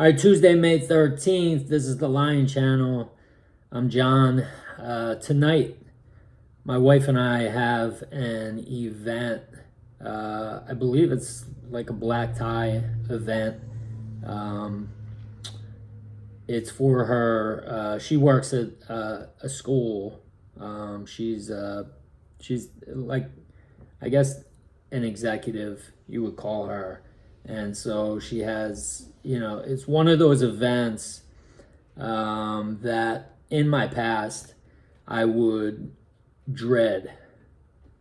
All right, Tuesday, May 13th. This is the Lion Channel. I'm John. Tonight, my wife and I have an event. I believe it's like a black tie event. It's for her. She works at a school. She's like, I guess, an executive, you would call her. And so she has, it's one of those events that in my past I would dread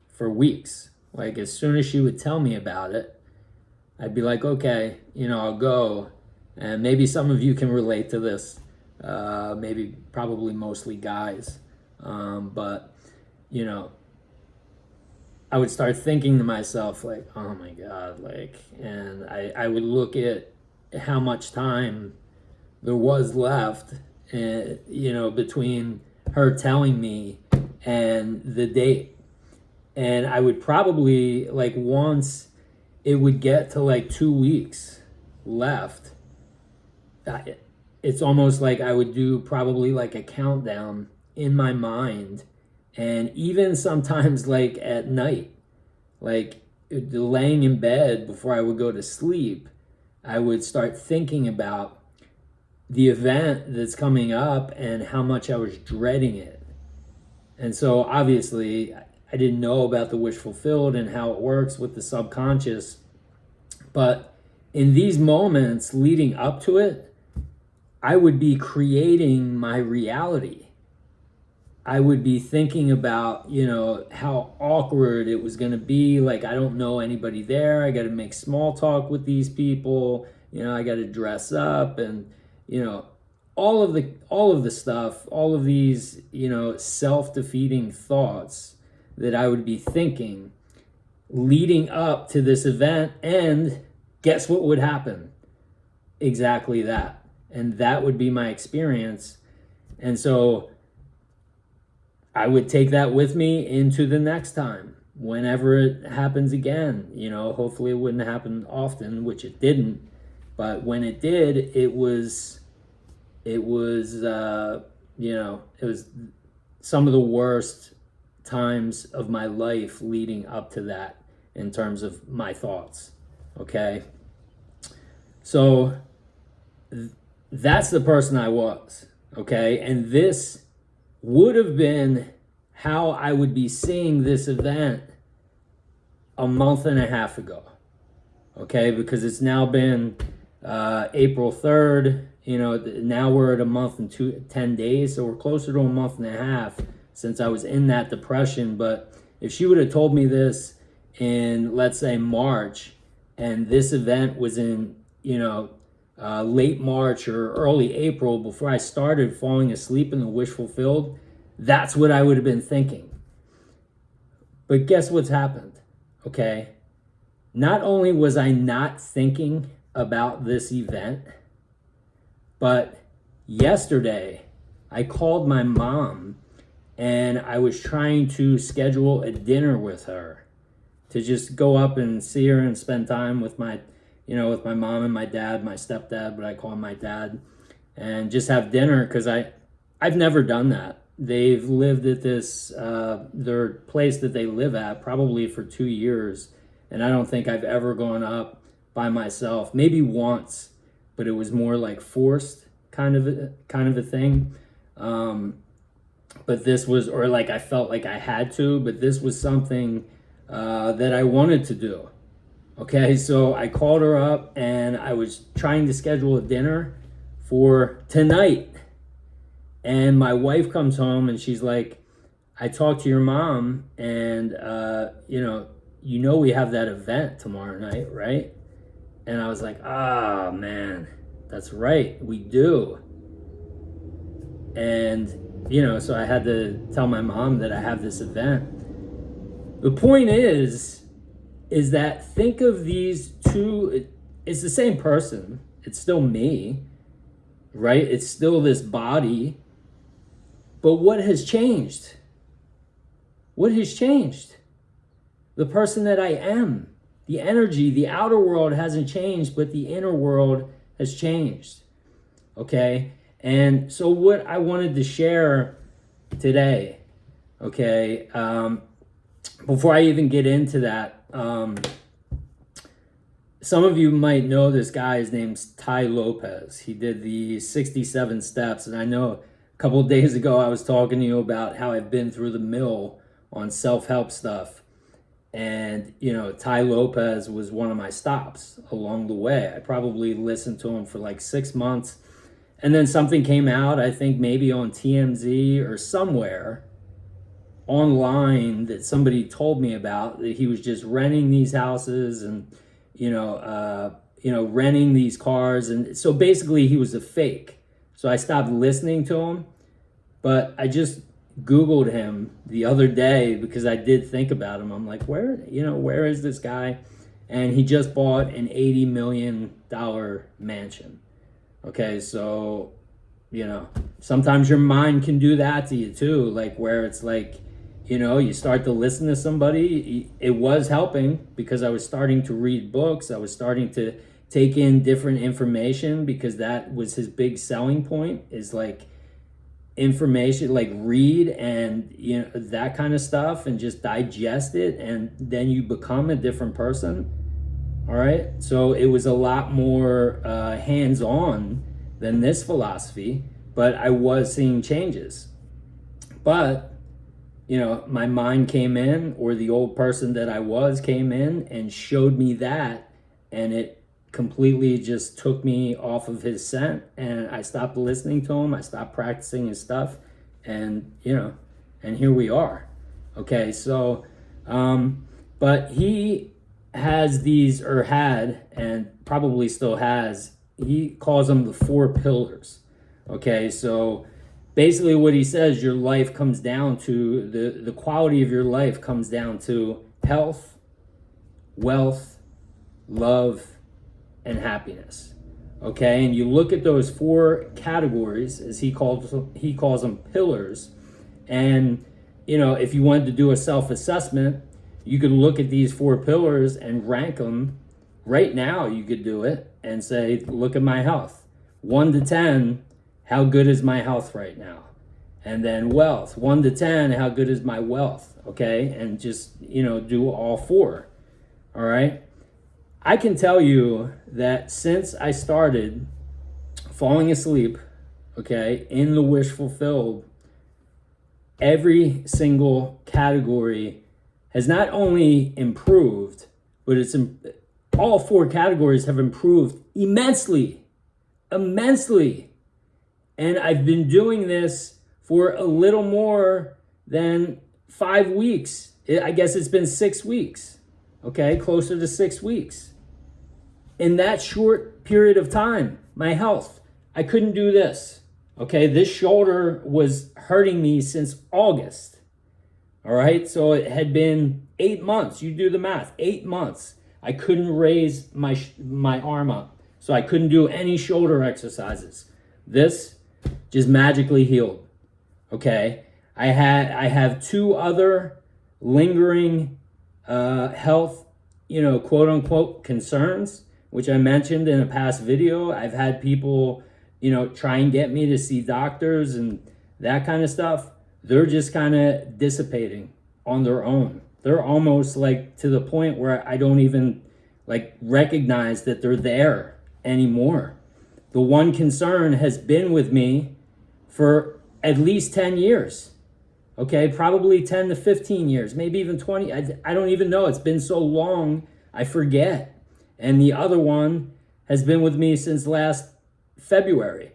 for weeks. Like, as soon as she would tell me about it, I'd be like, okay, I'll go. And maybe some of you can relate to this. Maybe, probably mostly guys. But, I would start thinking to myself, like, oh my God, like, and I would look at how much time there was left, between her telling me and the date. And I would probably, like, once it would get to like 2 weeks left, it's almost like I would do probably like a countdown in my mind. And even sometimes, like at night, like laying in bed before I would go to sleep, I would start thinking about the event that's coming up and how much I was dreading it. And so obviously, I didn't know about the wish fulfilled and how it works with the subconscious. But in these moments leading up to it, I would be creating my reality. I would be thinking about, how awkward it was going to be. Like, I don't know anybody there. I got to make small talk with these people. I got to dress up and, all of the stuff, all of these, self-defeating thoughts that I would be thinking leading up to this event. And guess what would happen? Exactly that. And that would be my experience. And so I would take that with me into the next time, whenever it happens again. Hopefully it wouldn't happen often, which it didn't. But when it did, it was some of the worst times of my life leading up to that in terms of my thoughts. Okay. So that's the person I was. Okay. And this would have been how I would be seeing this event a month and a half ago. Okay, because it's now been April 3rd. Now we're at a month and 10 days, so we're closer to a month and a half since I was in that depression. But if she would have told me this in, let's say, March, and this event was in, late March or early April, before I started falling asleep in the wish fulfilled, that's what I would have been thinking. But guess what's happened? Okay. Not only was I not thinking about this event, but yesterday I called my mom and I was trying to schedule a dinner with her to just go up and see her and spend time with my mom and my dad, my stepdad, but I call him my dad, and just have dinner, because I've never done that. They've lived at this, their place that they live at, probably for 2 years, and I don't think I've ever gone up by myself. Maybe once, but it was more like forced kind of a thing. But this was, or like I felt like I had to, but this was something that I wanted to do. Okay, so I called her up and I was trying to schedule a dinner for tonight. And my wife comes home and she's like, I talked to your mom and, we have that event tomorrow night, right? And I was like, ah, man, that's right, we do. And, so I had to tell my mom that I have this event. The point is that think of these two, it's the same person. It's still me, right? It's still this body. But what has changed? What has changed? The person that I am, the energy, the outer world hasn't changed, but the inner world has changed. okay? And so what I wanted to share today, okay, before I even get into that, some of you might know this guy. His name's Tai Lopez. He did the 67 steps. And I know a couple of days ago I was talking to you about how I've been through the mill on self-help stuff. And, you know, Tai Lopez was one of my stops along the way. I probably listened to him for like 6 months. And then something came out, I think maybe on TMZ or somewhere online, that somebody told me about, that he was just renting these houses and renting these cars. And so basically he was a fake. So I stopped listening to him, but I just Googled him the other day because I did think about him. I'm like, where is this guy? And he just bought an $80 million mansion. Okay, so, sometimes your mind can do that to you too, like where it's like, you start to listen to somebody. It was helping because I was starting to read books. I was starting to take in different information because that was his big selling point, is like information, like read and, that kind of stuff, and just digest it. And then you become a different person. All right. So it was a lot more hands-on than this philosophy, but I was seeing changes. But my mind came in, or the old person that I was came in and showed me that, and it completely just took me off of his scent, and I stopped listening to him. I stopped practicing his stuff, and and here we are. Okay, so but he has these, or had, and probably still has, he calls them the 4 pillars. Okay, so basically what he says, your life comes down to, the quality of your life comes down to health, wealth, love, and happiness. Okay, and you look at those 4 categories, as he calls them pillars. And if you wanted to do a self-assessment, you could look at these 4 pillars and rank them. Right now you could do it and say, look at my health, 1 to 10, how good is my health right now? And then wealth, 1 to 10, how good is my wealth? Okay, and just do all 4. All right, I can tell you that since I started falling asleep, okay, in the wish fulfilled, every single category has not only improved, but all 4 categories have improved immensely. And I've been doing this for a little more than 5 weeks. I guess it's been 6 weeks, okay, closer to 6 weeks. In that short period of time, my health, I couldn't do this, okay? This shoulder was hurting me since August, all right? So it had been 8 months. You do the math, 8 months. I couldn't raise my arm up, so I couldn't do any shoulder exercises. This just magically healed. Okay, I have 2 other lingering health, quote unquote concerns, which I mentioned in a past video. I've had people, try and get me to see doctors and that kind of stuff. They're just kind of dissipating on their own. They're almost like to the point where I don't even like recognize that they're there anymore. The one concern has been with me for at least 10 years. Okay, probably 10 to 15 years, maybe even 20. I don't even know. It's been so long, I forget. And the other one has been with me since last February.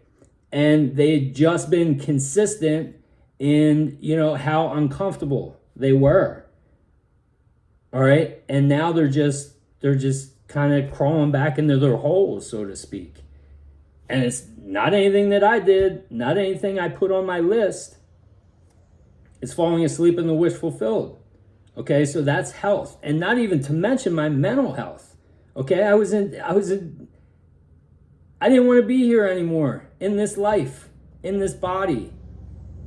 And they'd just been consistent in, how uncomfortable they were. All right. And now they're just kind of crawling back into their holes, so to speak. And it's not anything that I did, not anything I put on my list. It's falling asleep in the wish fulfilled. Okay, so that's health. And not even to mention my mental health. Okay, I didn't want to be here anymore in this life, in this body.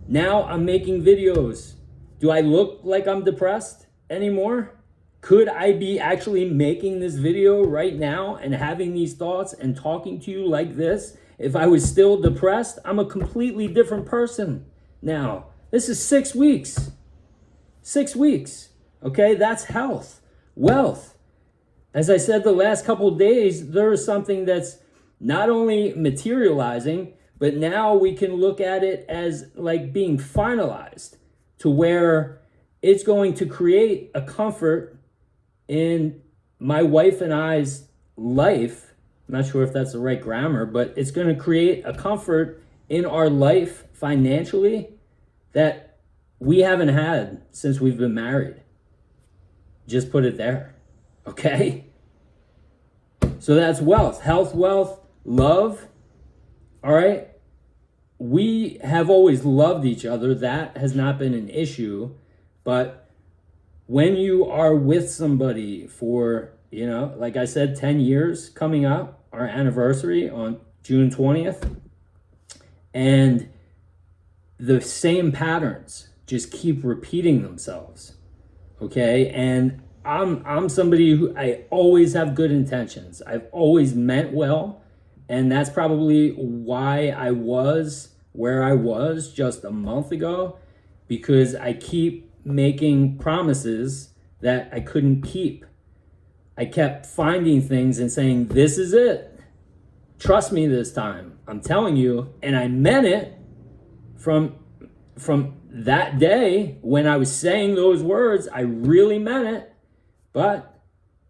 Now I'm making videos. Do I look like I'm depressed anymore? Could I be actually making this video right now and having these thoughts and talking to you like this If I was still depressed, I'm a completely different person now. This is 6 weeks. 6 weeks. Okay, that's health, wealth. As I said the last couple of days, there is something that's not only materializing, but now we can look at it as like being finalized to where it's going to create a comfort in my wife and I's life. I'm not sure if that's the right grammar, but it's going to create a comfort in our life financially that we haven't had since we've been married. Just put it there. Okay? So that's wealth, health, wealth, love. All right? We have always loved each other. That has not been an issue. But when you are with somebody for, like I said, 10 years coming up, our anniversary on June 20th, and the same patterns just keep repeating themselves. Okay? And I'm somebody who I always have good intentions. I've always meant well. And that's probably why I was where I was just a month ago, because I keep making promises that I couldn't keep. I kept finding things and saying, this is it. Trust me this time. I'm telling you. And I meant it from that day when I was saying those words. I really meant it. But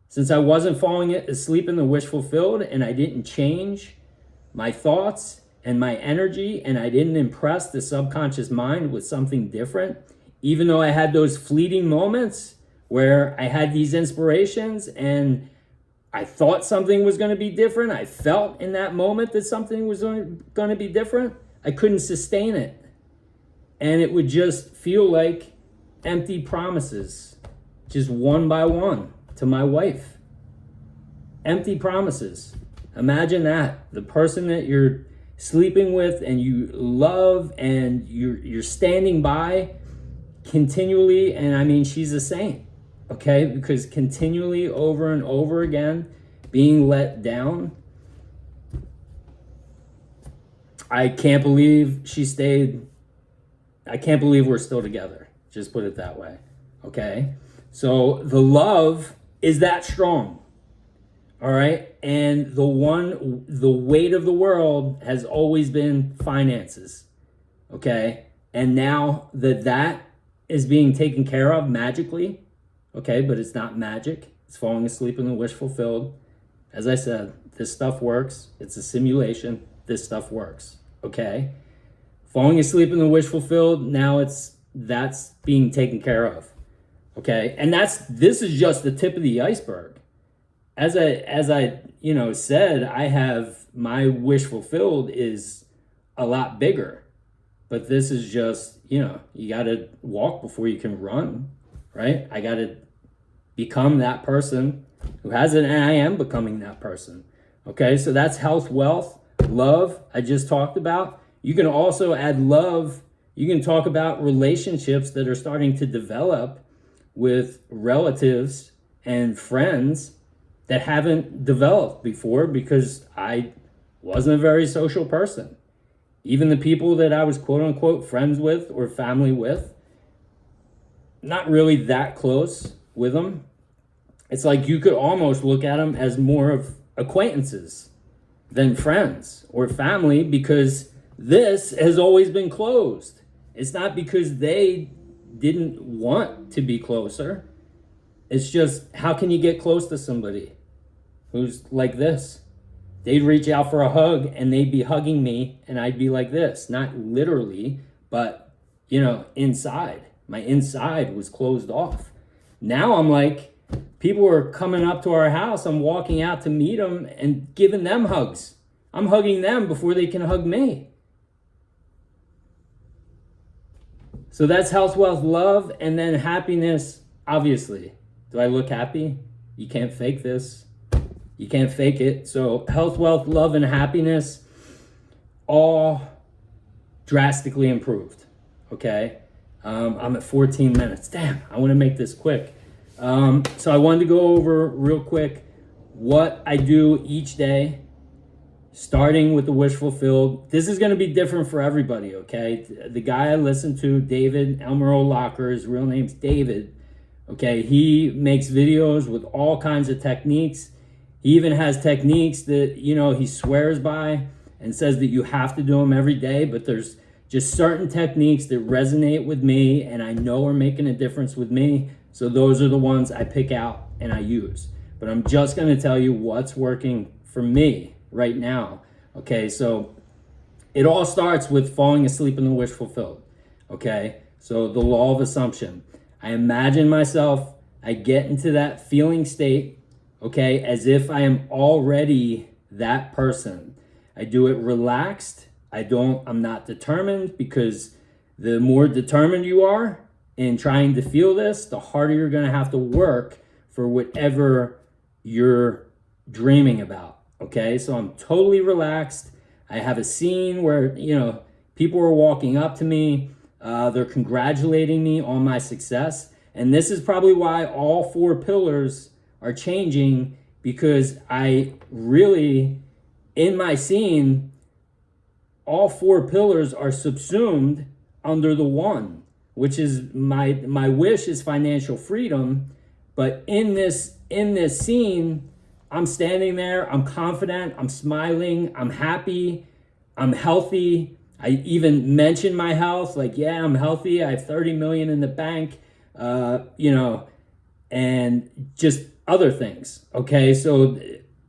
since I wasn't falling asleep in the wish fulfilled, and I didn't change my thoughts and my energy, and I didn't impress the subconscious mind with something different, even though I had those fleeting moments where I had these inspirations and I thought something was going to be different, I felt in that moment that something was going to be different, I couldn't sustain it. And it would just feel like empty promises, just one by one, to my wife. Empty promises. Imagine that. The person that you're sleeping with and you love and you're standing by continually, and I mean, she's a saint, okay? Because continually over and over again being let down. I can't believe she stayed. I can't believe we're still together. Just put it that way, okay? So the love is that strong. All right. And the weight of the world has always been finances. Okay. And now that is being taken care of magically. Okay. But it's not magic. It's falling asleep in the wish fulfilled. As I said, this stuff works. It's a simulation. This stuff works. Okay. Falling asleep in the wish fulfilled. Now that's being taken care of. Okay. And this is just the tip of the iceberg. As I said, I have my wish fulfilled is a lot bigger, but this is just, you got to walk before you can run, right? I got to become that person who hasn't, and I am becoming that person. Okay. So that's health, wealth, love. I just talked about. You can also add love. You can talk about relationships that are starting to develop with relatives and friends that haven't developed before, because I wasn't a very social person. Even the people that I was quote unquote friends with or family with, not really that close with them. It's like you could almost look at them as more of acquaintances than friends or family, because this has always been closed. It's not because they didn't want to be closer. It's just, how can you get close to somebody who's like this? They'd reach out for a hug and they'd be hugging me and I'd be like this. Not literally, but, inside. My inside was closed off. Now I'm like, people are coming up to our house. I'm walking out to meet them and giving them hugs. I'm hugging them before they can hug me. So that's health, wealth, love, and then happiness, obviously. Do I look happy? You can't fake this. You can't fake it. So health, wealth, love, and happiness all drastically improved. Okay? I'm at 14 minutes. Damn, I want to make this quick. So I wanted to go over real quick what I do each day. starting with the wish fulfilled. This is going to be different for everybody, okay? The guy I listen to, David Elmer O'Locker, his real name's David, okay? He makes videos with all kinds of techniques. He even has techniques that, he swears by and says that you have to do them every day, but there's just certain techniques that resonate with me and I know are making a difference with me. So those are the ones I pick out and I use. But I'm just going to tell you what's working for me right now. Okay, so it all starts with falling asleep in the wish fulfilled. Okay, so the law of assumption. I imagine myself, I get into that feeling state, okay, as if I am already that person. I do it relaxed. I'm not determined, because the more determined you are in trying to feel this, the harder you're going to have to work for whatever you're dreaming about. Okay, so I'm totally relaxed. I have a scene where, people are walking up to me. They're congratulating me on my success. And this is probably why all 4 pillars are changing, because I really, in my scene, all 4 pillars are subsumed under the one, which is my wish is financial freedom. But in this scene, I'm standing there, I'm confident, I'm smiling, I'm happy, I'm healthy. I even mention my health, like, yeah, I'm healthy, I have 30 million in the bank, and just other things. Okay, so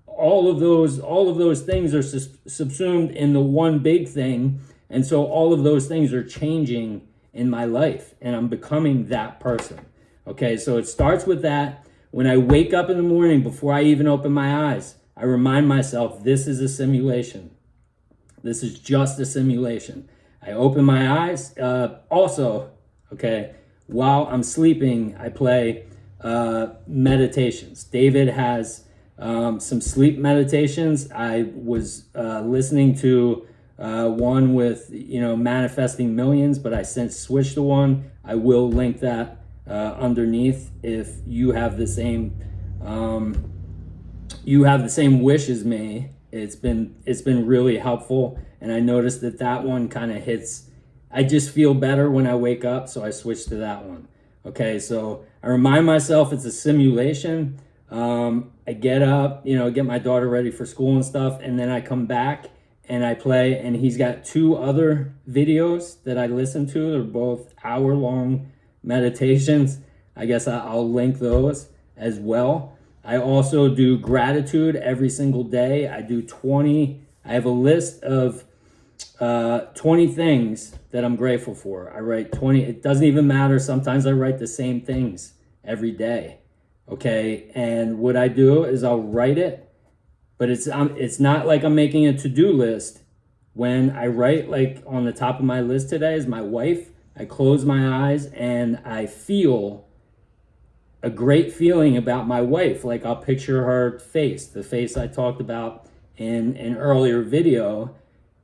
all of those things are subsumed in the one big thing, and so all of those things are changing in my life, and I'm becoming that person. Okay, so it starts with that. When I wake up in the morning, before I even open my eyes, I remind myself, this is a simulation. This is just a simulation. I open my eyes. Also, okay, while I'm sleeping, I play meditations. David has some sleep meditations. I was listening to one with, manifesting millions, but I since switched to one. I will link that underneath if you have the same wish as me. It's been really helpful, and I noticed that one kind of hits. I just feel better when I wake up, so I switched to that one. Okay, so I remind myself it's a simulation. I get up, get my daughter ready for school and stuff, and then I come back and I play, and he's got 2 other videos that I listen to. They're both hour-long meditations. I guess I'll link those as well. I also do gratitude every single day. I have a list of 20 things that I'm grateful for. I write 20. It doesn't even matter. Sometimes I write the same things every day. Okay, and what I do is I'll write it, but it's not like I'm making a to-do list. When I write, like on the top of my list today is my wife, I close my eyes and I feel a great feeling about my wife. Like I'll picture her face, the face I talked about in an earlier video,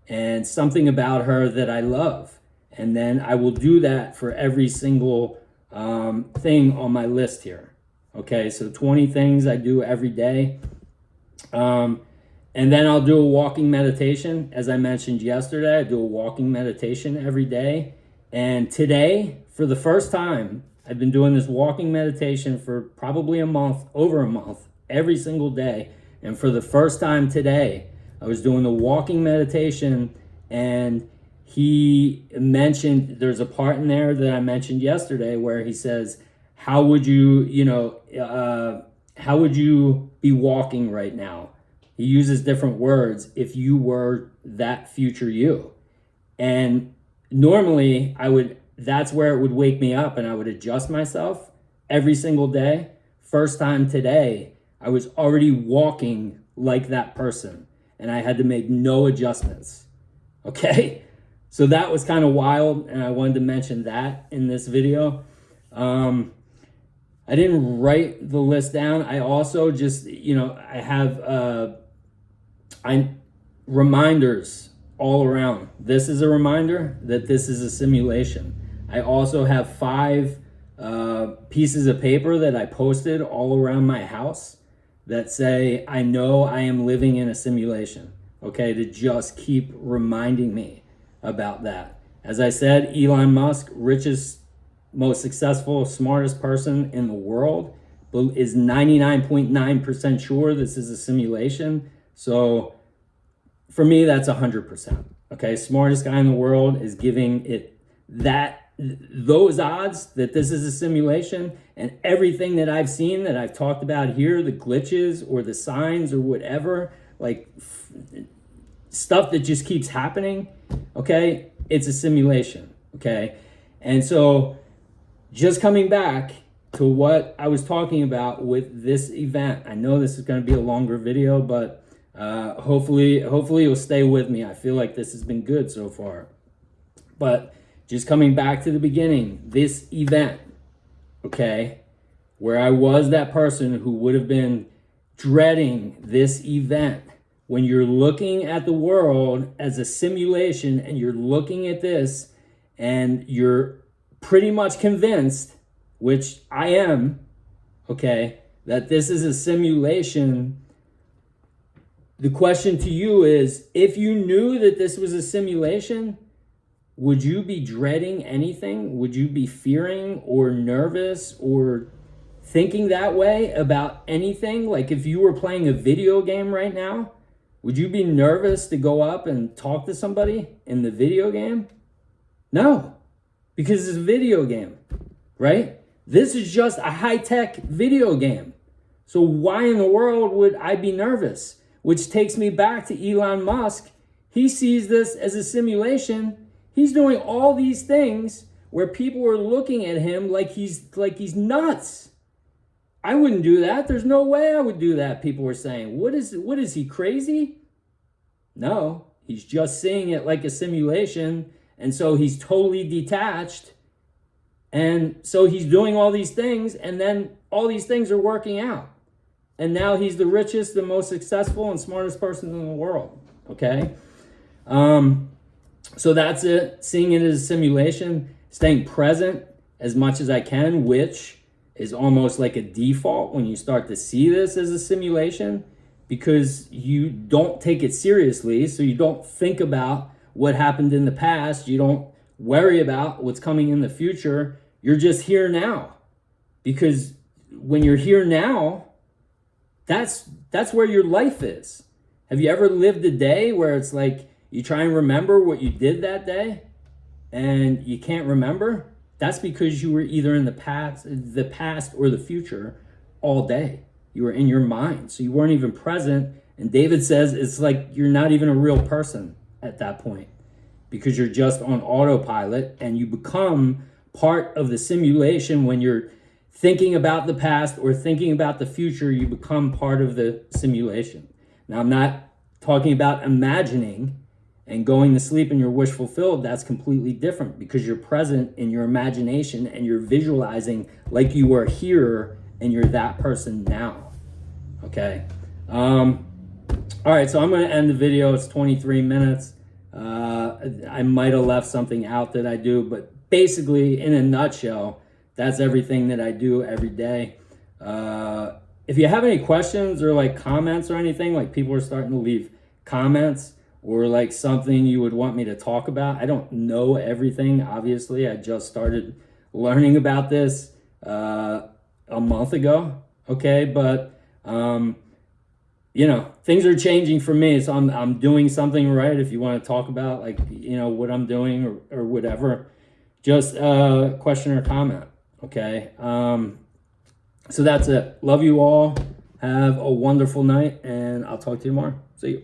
and something about her that I love. And then I will do that for every single thing on my list here. Okay, so 20 things I do every day. And then I'll do a walking meditation. As I mentioned yesterday, I do a walking meditation every day. And today, for the first time, I've been doing this walking meditation for probably over a month, every single day. And for the first time today, I was doing the walking meditation, and he mentioned, there's a part in there that I mentioned yesterday where he says, how would you be walking right now? He uses different words if you were that future you. And normally that's where it would wake me up and I would adjust myself every single day. First time today, I was already walking like that person and I had to make no adjustments. Okay? So that was kind of wild, and I wanted to mention that in this video. I didn't write the list down. I also just, I have reminders all around. This is a reminder that this is a simulation. I also have 5 pieces of paper that I posted all around my house that say, I know I am living in a simulation. okay, to just keep reminding me about that. As I said, Elon Musk, richest, most successful, smartest person in the world, is 99.9% sure this is a simulation. So for me, that's 100%. Okay, smartest guy in the world is giving it those odds that this is a simulation, and everything that I've seen, that I've talked about here, the glitches or the signs or whatever, like stuff that just keeps happening, okay, it's a simulation, okay? And so just coming back to what I was talking about with this event, I know this is going to be a longer video, but hopefully you'll stay with me. I feel like this has been good so far. But just coming back to the beginning, this event, okay, where I was that person who would have been dreading this event, when you're looking at the world as a simulation and you're looking at this and you're pretty much convinced, which I am, okay, that this is a simulation. The question to you is, if you knew that this was a simulation, would you be dreading anything? Would you be fearing or nervous or thinking that way about anything? Like if you were playing a video game right now, would you be nervous to go up and talk to somebody in the video game? No, because it's a video game, right? This is just a high-tech video game. So why in the world would I be nervous? Which takes me back to Elon Musk. He sees this as a simulation. He's doing all these things where people are looking at him like he's nuts. I wouldn't do that. There's no way I would do that. People were saying, what is he, crazy? No, he's just seeing it like a simulation. And so he's totally detached. And so he's doing all these things, and then all these things are working out. And now he's the richest, the most successful, and smartest person in the world. Okay? So that's it. Seeing it as a simulation, staying present as much as I can, which is almost like a default when you start to see this as a simulation, because you don't take it seriously. So you don't think about what happened in the past. You don't worry about what's coming in the future. You're just here now. Because when you're here now, that's where your life is. Have you ever lived a day where it's like you try and remember what you did that day and you can't remember? That's because you were either in the past or the future all day. You were in your mind, so you weren't even present. And David says it's like you're not even a real person at that point, because you're just on autopilot, and you become part of the simulation. When you're thinking about the past or thinking about the future, you become part of the simulation. Now, I'm not talking about imagining and going to sleep and your wish fulfilled. That's completely different, because you're present in your imagination and you're visualizing like you are here and you're that person now. Okay. All right, so I'm going to end the video. It's 23 minutes. I might have left something out that I do, but basically, in a nutshell, that's everything that I do every day. If you have any questions or like comments or anything, like people are starting to leave comments or like something you would want me to talk about. I don't know everything, obviously. I just started learning about this a month ago, okay? But, things are changing for me, so I'm doing something right. If you want to talk about like, what I'm doing or whatever, just question or comment, okay? So that's it. Love you all. Have a wonderful night, and I'll talk to you tomorrow. See you.